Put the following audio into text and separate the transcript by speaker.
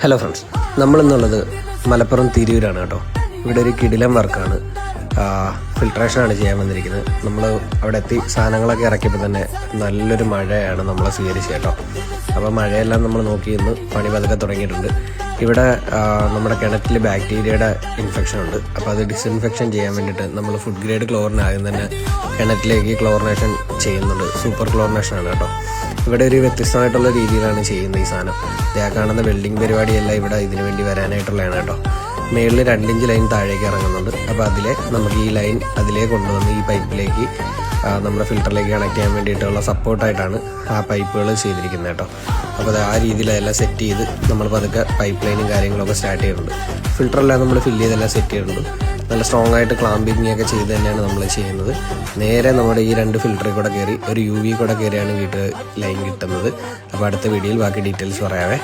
Speaker 1: Hello friends, നമ്മളിന്നുള്ളത് Malappuram തിരൂരാണ് കേട്ടോ. ഇവിടെ ഒരു കിടിലം വർക്കാണ്, ഫിൽട്രേഷനാണ് ചെയ്യാൻ വന്നിരിക്കുന്നത്. നമ്മൾ അവിടെ എത്തി സാധനങ്ങളൊക്കെ ഇറക്കിയപ്പോൾ തന്നെ നല്ലൊരു മഴയാണ് നമ്മളെ സ്വീകരിച്ചത് കേട്ടോ. അപ്പോൾ മഴയെല്ലാം നമ്മൾ നോക്കി നിന്ന് പണി പതുക്കെ തുടങ്ങിയിട്ടുണ്ട്. ഇവിടെ നമ്മുടെ കിണറ്റിൽ ബാക്ടീരിയയുടെ ഇൻഫെക്ഷൻ ഉണ്ട്. അപ്പോൾ അത് ഡിസ്ഇൻഫെക്ഷൻ ചെയ്യാൻ വേണ്ടിയിട്ട് നമ്മൾ ഫുഡ് ഗ്രേഡ് ക്ലോറിൻ ആദ്യം തന്നെ കിണറ്റിലേക്ക് ക്ലോറിനേഷൻ ചെയ്യുന്നുണ്ട്. സൂപ്പർ ക്ലോറിനേഷനാണ് കേട്ടോ. ഇവിടെ ഒരു വ്യത്യസ്തമായിട്ടുള്ള രീതിയിലാണ് ചെയ്യുന്നത് ഈ സാധനം. കാണുന്ന വെൽഡിങ് പരിപാടിയെല്ലാം ഇവിടെ ഇതിനു വേണ്ടി വരാനായിട്ടുള്ളതാണ് കേട്ടോ. മേളിൽ 2 ഇഞ്ച് ലൈൻ താഴേക്ക് ഇറങ്ങുന്നുണ്ട്. അപ്പോൾ നമുക്ക് ഈ ലൈൻ അതിലേ കൊണ്ടുവന്ന് ഈ പൈപ്പിലേക്ക് നമ്മുടെ ഫിൽറ്ററിലേക്ക് കണക്ട് ചെയ്യാൻ വേണ്ടിയിട്ടുള്ള സപ്പോർട്ടായിട്ടാണ് ആ പൈപ്പുകൾ ചെയ്തിരിക്കുന്നത് കേട്ടോ. അപ്പോൾ അത് ആ രീതിയിലെല്ലാം സെറ്റ് ചെയ്ത് നമ്മൾ പതുക്കെ പൈപ്പ് ലൈനും കാര്യങ്ങളൊക്കെ സ്റ്റാർട്ട് ചെയ്യുന്നുണ്ട്. ഫിൽറ്ററെല്ലാം നമ്മൾ ഫില്ല് ചെയ്തെല്ലാം സെറ്റ് ചെയ്യുന്നുണ്ട്. നല്ല സ്ട്രോങ് ആയിട്ട് ക്ലാമ്പിങ് ഒക്കെ ചെയ്ത് തന്നെയാണ് നമ്മൾ ചെയ്യുന്നത്. നേരെ നമ്മുടെ ഈ 2 ഫിൽറ്ററിൽ കൂടെ കയറി ഒരു UV കൂടെ കയറിയാണ് വീട്ടിൽ ലൈൻ കിട്ടുന്നത്. അപ്പോൾ അടുത്ത വീഡിയോയിൽ ബാക്കി ഡീറ്റെയിൽസ് പറയാവേ.